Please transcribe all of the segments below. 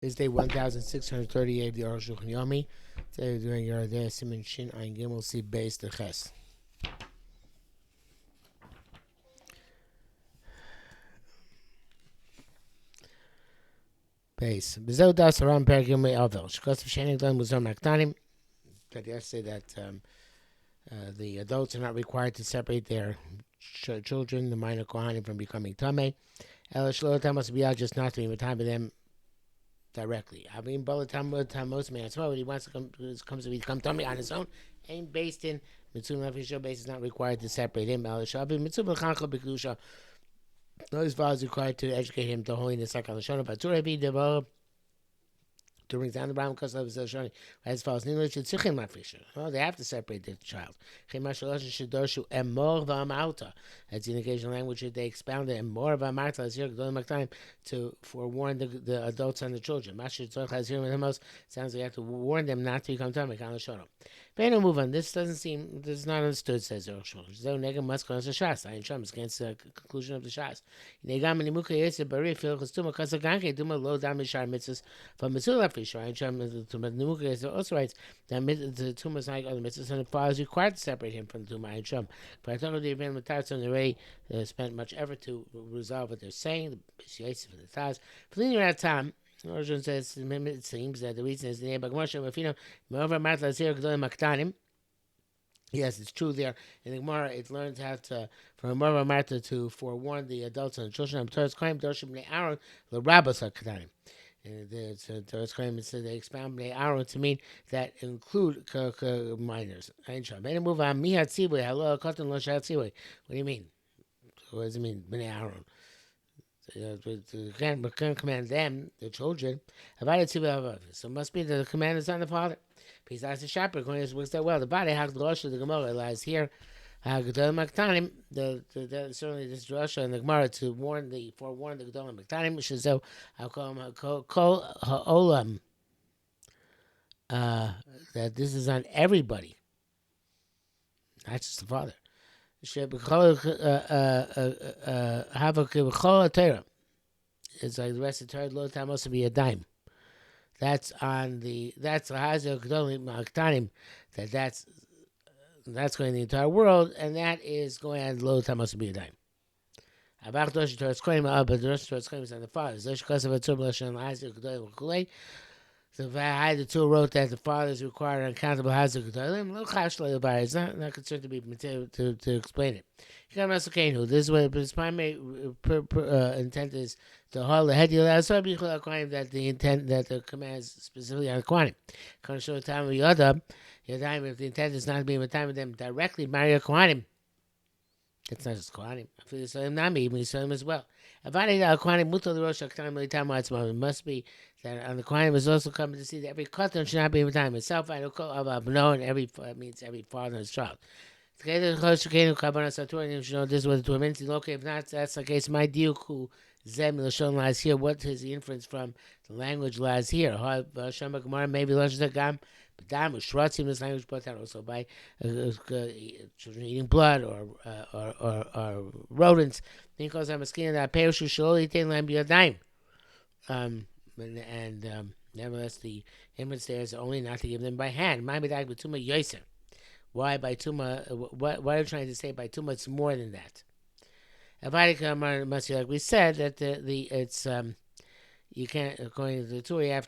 Is day 1638 of the Arukh HaShulchan Yomi. Today we're doing your day Siman Shin Ein Gimel Si Beis the Ches. Beis. B'zeu das aram per Gimel Avel. Shkos v'shenik dan muzar maktanim. Said yesterday that the adults are not required to separate their children, the minor kohanim, from becoming tamei. El shlo tamos biyah, just not to be time with them directly. I mean, most man, when he wants to comes to become tummy on his own, ain't based in mitzvah official base is not required to separate him. No, his father is required to educate him to holiness like Alashon. But to bring down the Ram because of his Shani, as far as English, it's Sichim Mafisha. Well, they have to separate the child. That's the indication language that they expounded and more of Amarta to forewarn the adults and the children. Sounds like you have to warn them not to become Tamik on the Shono. But move on. This is not understood, says Arukh HaShulchan. Nega must cause a Shas. I am against the conclusion of the Shas. Negam and Nimuka Yesef Bari Phil Chastuma Kasaganke Duma Lo Dam Mishar Mitzvahs from Mitzvah Fish. I am Nimuka Yesef also writes that the Tuma is like other mitzvahs and the father is required to separate him from the Tuma. I am. But I thought the event with Tarz on the Ray spent much effort to resolve what they're saying. The Yesef and the Taz. For the near time. Origin says it seems that the reason is the name of Yes, it's true there. In the Gemara, it learns how to, from Morva Marta, to forewarn the adults and the children. I'm Torah's claim, Doshim Bnei Aaron, the Rabbis are Katanim. And the Torah's claim is that they expound Bnei Aaron to mean that include minors. What do you mean? What does it mean, Bnei Aaron? Again, we can command them, the children. So it must be that the command is on the father. He's asked the shepherd, according to works that well. The body, the Gemara lies here. Certainly this drasha in the Gemara to forewarn the Gedolim Maktanim, which is Kol Ha'olam, that this is on everybody, not just the father. It's like the rest of the Torah, low time must be a dime. That's Hazar Gdolim Maktanim, that's going in the entire world, and that is going on low time must be a dime. But the rest of the Torah's claim is on the fathers. So the two wrote that the father is required uncountable Hazar Gdolim. It's not concerned to be to explain it. This is what his primary intent is to hold the head that the intent that the command is specifically on the Kohanim. If the intent is not to be in time with them directly, marry a Kohanim. That's not just Kohanim. Even Yisraelim as well. It must be that on the Kohanim is also coming to see that every Kotan should not be in time itself. And every means every father and his child. This is what the torment is. Okay, if not, that's the case. My diuk who zem l'shon lies here. What is the inference from the language lies here? Maybe l'shon but dam shratzim. This language brought out also by children eating blood or rodents. Because I'm a skin that perishu shaloli ten lam biyadayim. Nevertheless, the inference there is only not to give them by hand. My midag b'tuma yoser. Why by Tuma? What are you trying to say by Tuma? It's more than that. Like we said, that it's you can't, according to the Torah,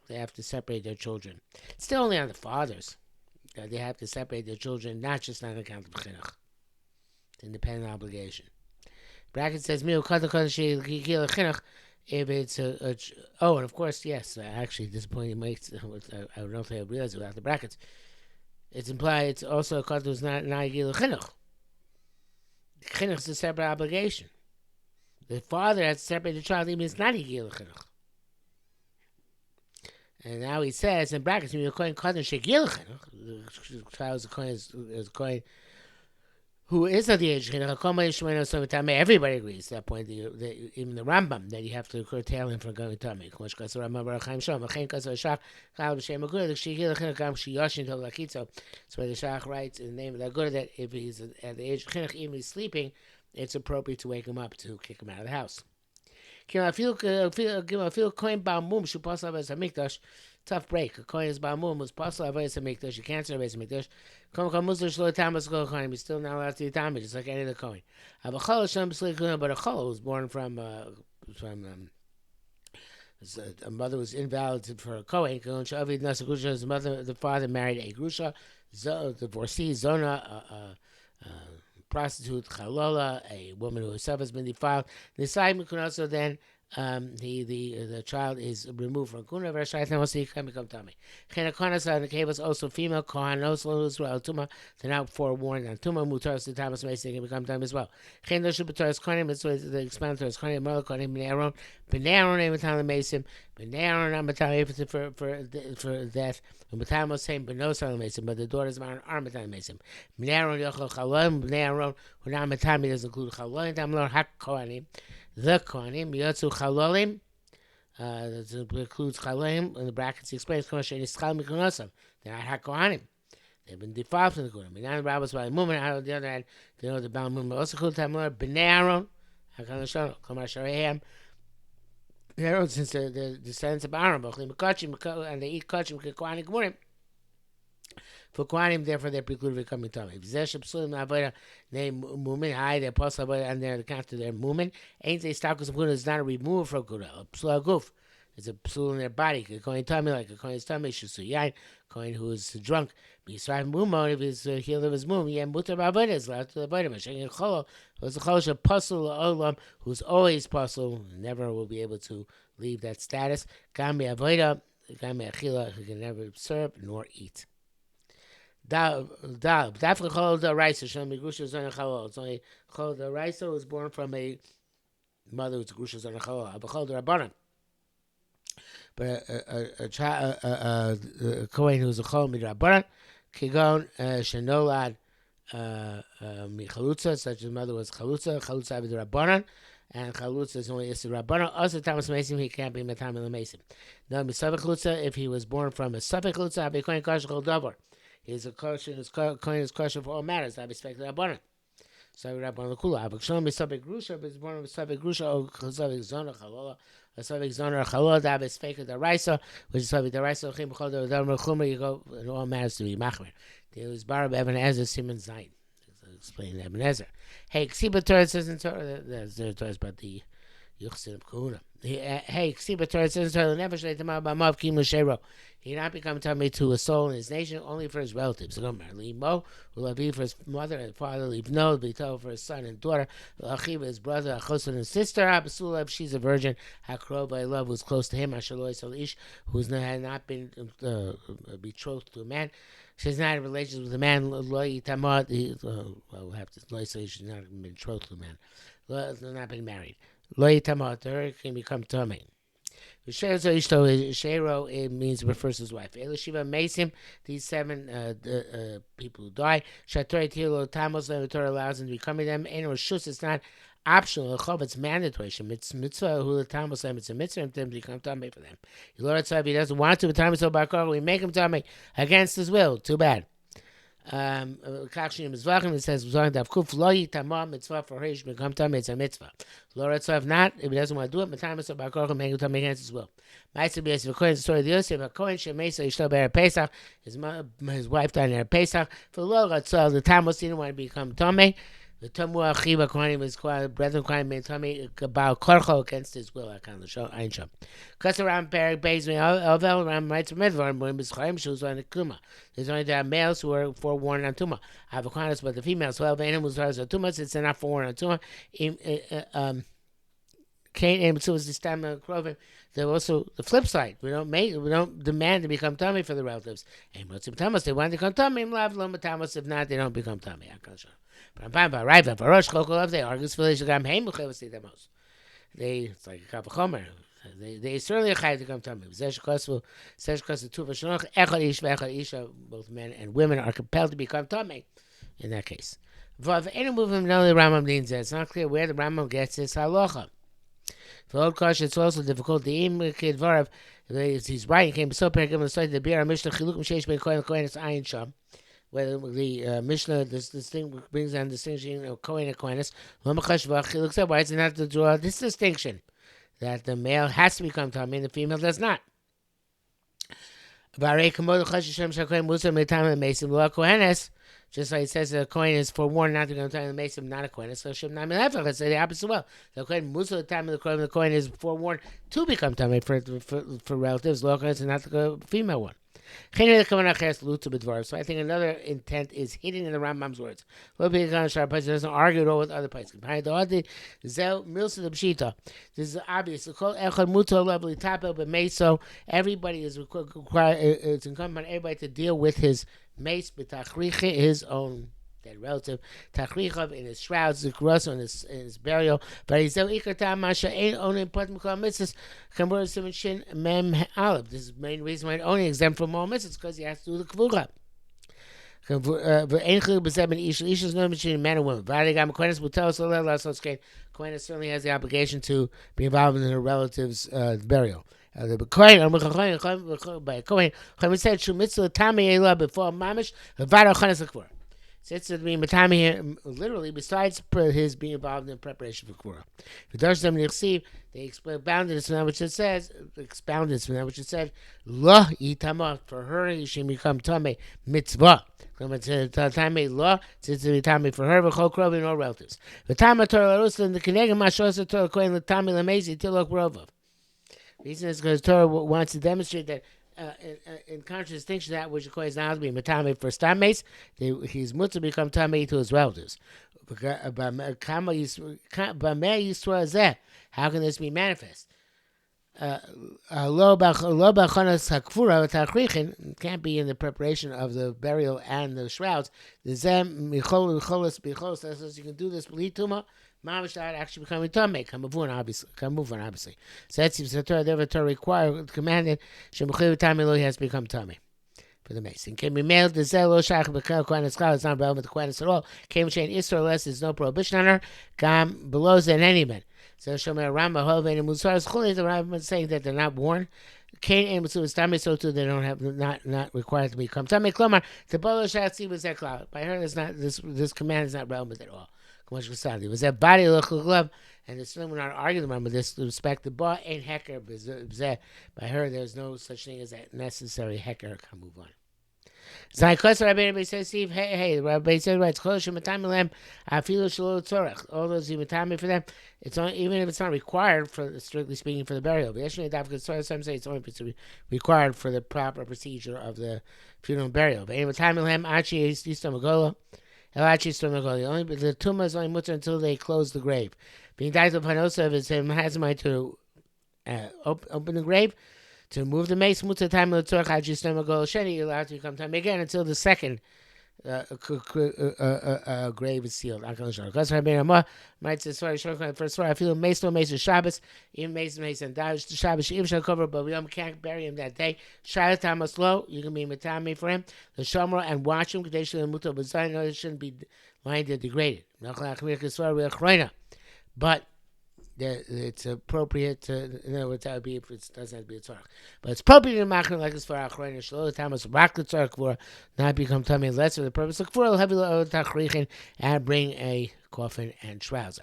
they have to separate their children. It's still only on the fathers that they have to separate their children, not just on account of chinuch. It's an independent obligation. Bracket says if it's and of course yes, actually this point makes I don't know if I realized it without the brackets. It's implied it's also a cut who's not Yigil Chinuch. Chinuch is a separate obligation. The father has to separate the child, even it's not Yigil Chinuch. And now he says in brackets, when you're calling Kotan Shegil Chinuch, the child is going who is at the age of Chinuch. Everybody agrees at that point, even the Rambam, that you have to curtail him from going to Tamei. So the Shach writes in the name of the Agudah that if he's at the age of Chinuch, even if he's sleeping, it's appropriate to wake him up to kick him out of the house. Feel coin Balmum, she passed over as a mikdash. Tough break. A coin is Balmum, was passed over as a mikdash. You can't serve as a mikdash. Come Muslish Lo Tamas Go coin. He's still not allowed to eat tamid, just like any of the coin. But a chol was born from a mother was invalid for a kohen. His mother, the father married a grusha, divorcee, zona, prostitute, chalola, a woman who herself has been defiled. The side also then the child is removed from kuna. He can become tummy. The cave was also female kohan also tuma. They're now forewarned on tuma mutaras the Thomas Mason can become tummy as well. The explanatory is kohanim mother kohanim bnei Aaron name Matana Mason bnei Aaron not Matana for death. Matana same benos on Mason, but the daughters of Aaron are Matana Mason. Bnei Aaron yochel chaloim bnei Aaron who not Matana doesn't include chaloim. Damlor hak kohanim. The kohanim yotzu chalolim. That includes chalolim. In the brackets, he explains kohanim ischal mikunosam. They're not hak kohanim. They've been defiled from the kohanim. And now the rabbis by movement. On the other hand, they know the Baal movement also includes tamlor bnei Aaron. Hakan l'shon kamar sharehem. Aaron, since the descendants of Aaron, and they eat kachim kohanim gemurim. For kohanim, therefore, they're precluded from becoming tummy. V'zeh psulim avoda name mumin high their apostle avoda and their account of their mumin. Ain't they stakus kuna is not a removal from kuna. A psul aguf. It's a psul in their body. A kohen tummy like a kohen's tummy. Shusu yain. Kohen who is drunk. B'yisrael mumon if he's healed of his mum. Yem mutar b'avoda is allowed to the avoda. Masheng in cholo was a cholosh a puzzle olam who's always puzzle, never will be able to leave that status. Gam avoda, gam achila, who can never serve nor eat. Dafka Chol the Raisa Shem Grusha Zona Chalol. It's only Chol the Raisa was born from a mother who's Grusha Zona Chalol. Abachol the Rabbanan. But a Kohen who's a Chol Midrabanan, Kigon Shenolad Michalutza, such as mother was Chalutza Avid Rabbanan, and Chalutza is only Issa Rabbanan. Also, Thomas Mason, he can't be Matamil Mason. No, Misavik Chalutza, if he was born from a Suffolk Chalutza, Abi Kohen Kosh Chol Dover. He's a kosher. His coin is kosher for all matters. I respect the Rabbanan. So Rabbanan Lekula. But show me Sabek Grusha, but it's born with Sabek Grusha or Sabek Zona Chalola. A Sabek Zona or Chalola. That is fake the Raisa, which is Sabek the Raisa. Chim B'chol the Dharma Chumra. You go in all matters to be machmer. There was Barab Eben Ezer Simon Zayin. Explain Eben Ezer. Hey, Ksiba Torah says in Torah. There's Torah about the Yuchsin of Kahuna. Hey, Ksiba Torah says in Torah. Never should I tell about Kim L'Shero. He not become tummy to a soul in his nation, only for his relatives. Limo will be for his mother and father. Leave no be told for his son and daughter. Achiva his brother, Achosan and sister. Abasula, she's a virgin. Hakroba, I love, who's close to him. Ashaloi Salish, who's had not been betrothed to a man. She's not in relations with a man. Loi Tamad, we'll have to say she's not been betrothed to a man. Not been married. Loi Tamad, her can become tummy. Shero, it means refers to his wife. Elishiva Masim, these 7 people who die. Shatori Tilo Tamos, the Torah allows them to become them. And Roshus, it's not optional. It's mandatory. It's mitzvah, who the Tamos, it's a mitzvah for them to become tummy for them. Lord said he doesn't want to, but tummy so bakar, we make him tummy against his will. Too bad. It says mitzvah for her become tummy. It's a mitzvah. Lord if not, if he doesn't want to do it, but so bakar make him tummy against his will. Might be as the story of the Yosef, a Kohen Shemesa Yishlo Ber Pesach. His wife died in Pesach. For Lord so the Tamos didn't want to become tummy. The Tamu Achiva Kohanim is called brethren Kohanim made tummy about Korcho against his will. I can't show Einsham. Because around Perik Beis Ovel around writes from Midvar and Moim B'Schaim shoes on the Kuma. There's only the males who are forewarned on Tuma. I have a Kohanis, but the females 12 animals are Tuma since they're not forewarned on Tuma. Cain and Mitzu is this time of Krovim. They're also the flip side. We don't demand to become tummy for the relatives. And what's Thomas? They want to become tummy. If not, they don't become tummy. But I'm fine by right. But for Rosh Chokolov, they argue for the Gam the most. It's like a cup of Chomer. They certainly are to become tummy. Both men and women are compelled to become tummy. In that case, any movement, no, the Rambam means that it's not clear where the Rambam gets this halacha. For old Kosh, it's also difficult. The Im Kidvarav, he's right. He came so paragim and started the beer. Mishnah Chilukim Sheish Ben Kohen Kohen is Ayin Sham. Where the Mishnah, this thing brings down distinction of Kohen and Kohenis. Why is it not to draw this distinction? that the male has to become tummy and the female does not. Just like it says the Kohen is forewarned not to become tummy, the Mason not a Kohen. So let's say the opposite well. The Kohen most of the time the Kohen is forewarned to become tummy for relatives, and not the female one. So I think another intent is hidden in the Rambam's words. Doesn't argue at all with other places. This is obvious. So everybody is required. It's incumbent on everybody to deal with his mace, his own dead relative, tachrichav in his shrouds, zikros in his burial. But he's only important mitzvahs. Mem Aleph. This is the main reason why it only exempt from all mitzvahs because he has to do the kvura. Ish is no between man and woman. Kohenes certainly has the obligation to be involved in her relative's burial. The Kohen by Kohen said Shu mitzvah tami elah before mamish levada chanes l'kvura. It's to mean matami literally besides his being involved in preparation for kvura. They expounded this from that which it says. Lo yitama for her he should become tame mitzvah. Tame lo to be tame for her v'chol krovim or relatives. V'tama Torah l'ruslan the kenegam mashos Torah kohen l'tame l'mezi tilok rovov. The reason is because Torah wants to demonstrate that in contradistinction to that which the Kohen is now to be matame for stam mace, he's mutter to become tame to his relatives. How can this be manifest? It can't be in the preparation of the burial and the shrouds. So you can do this without actually becoming tummy. Come move on, obviously. So that seems the Torah required, commanded, he has to become tummy for the mason. Can be mailed the zelo shach b'kel kohen eschal. It's not relevant to kohen at all. Came chain Israel less. There's no prohibition on her. Gam below than any man. So Shomer Rambam Hovein and Musar is chulei. The Rambam is saying that they're not born. Cain and Musu is tummy, so too they don't have not required to become tummy. Klomar the bolo shatzi was that cloud. By her, it's not this command is not relevant at all. Was that body glove, and the Muslim will not argue the with this respect. The bar ain't hecker. By her, there's no such thing as that necessary hecker. Can move on. Rabbi says, Steve, hey, the Rabbi says, right, all those yimatami for them, it's only, even if it's not required for, strictly speaking, for the burial. But some say it's only required for the proper procedure of the funeral and burial. But only the tumah is only mutter until they close the grave. Being died of Panosav is him has a mind to open the grave, to remove the mace. Mutter time of the tzorach hajistam agol sheni. You're allowed to become time again until the second grave is sealed. Because Rabbi Ramah might say, sorry, first I feel mace no mace Shabbos, even mace and dash Shabbos even shall cover, but we can't bury him that day. Shabbos tamas low, you can be matami for him. The shomer and watch him. They shouldn't be lying there degraded. But it's appropriate to, in other words, that would be if it doesn't have to be a tzarech. But it's appropriate in machna like this for achroina shlo the time was rock the tzarech for not become tummy less for the purpose of for heavy tachrichin and bring a coffin and shrouds.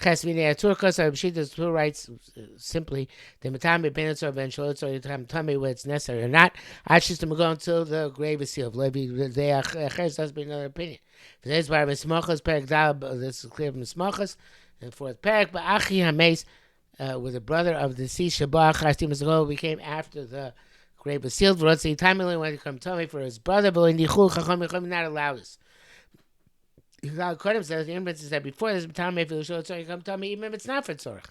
Chesvine Turkos Abshita's two writes simply the matami benetzer eventually so you tummy whether it's necessary or not. I just to go until the grave is sealed. Levi they does be another opinion. This is by Mismachas Perek Dal. This is clear from Mismachas. And fourth parak, but Achi Hameis, with the brother of the deceased Shabbat Chastim Ago, became after the grave was sealed. When he wanted to come tell me for his brother, but in Dichul not allow this. Kodim says the inference is that before this time if you come tell me even if it's not for tzorach.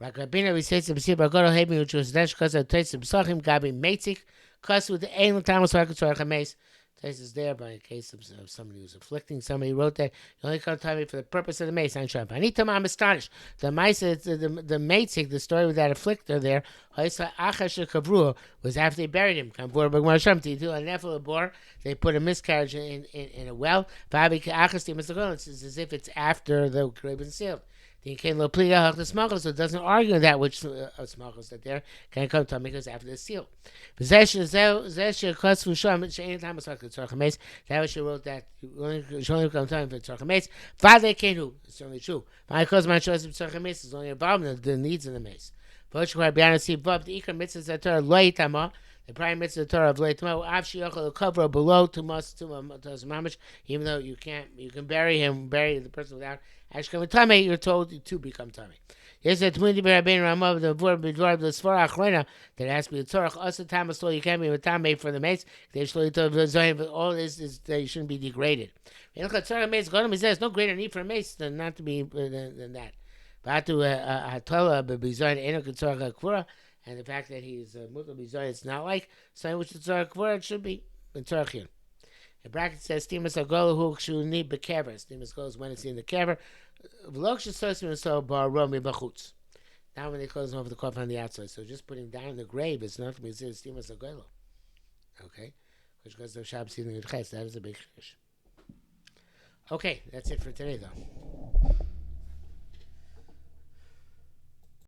Rabbeinu we say to B'sir Bagodol Hebin which was dash because of Tais B'sachim Gabi Meitzik because with the Ein L'Tamas Tzorach Hameis. This is there by a case of somebody who's afflicting somebody wrote that you only come to me for the purpose of the mace. I'm astonished. The mice, the maitzik, the story with that afflictor there, was after they buried him. They put a miscarriage in a well. It's as if it's after the grave is sealed. The king lo pliga hach the smachos, so it doesn't argue that which smachos that there can come to because after the seal. That what she wrote that she only come time for tzarchametz. Father kenu, it's certainly true. My cause my choice of tzarchametz is only about the needs of the mace. But she quite beyond see but the ikar mitzvahs that Torah lo yitama. The prime mitzvah of Torah of lo yitama. Av sheyachol cover below tumas mamish. Even though you can bury the person without actually coming tummy. You're told to become tummy. Yes, it's when you be Ramav the word before the svara achrona that has to be the Torah. Also, tamas you can't be with tamei for the mace. They should but all this is that you shouldn't be degraded. You look at Torah mace. God says no greater need for a mace than not to be than that. But to hatola bebizayin enok tzorach kvura, and the fact that he's mutal bizayin, it's not like something which the tzorach kvura it should be the tzorachin. The bracket says stimas agolo who should need bekever. Stimas goes when it's in the kever. Not when they close them over the coffin on the outside. So just putting down the grave is not considered stimas agolo. Okay, which goes to Shabbos in the Ches. That is a big fish. Okay, that's it for today, though.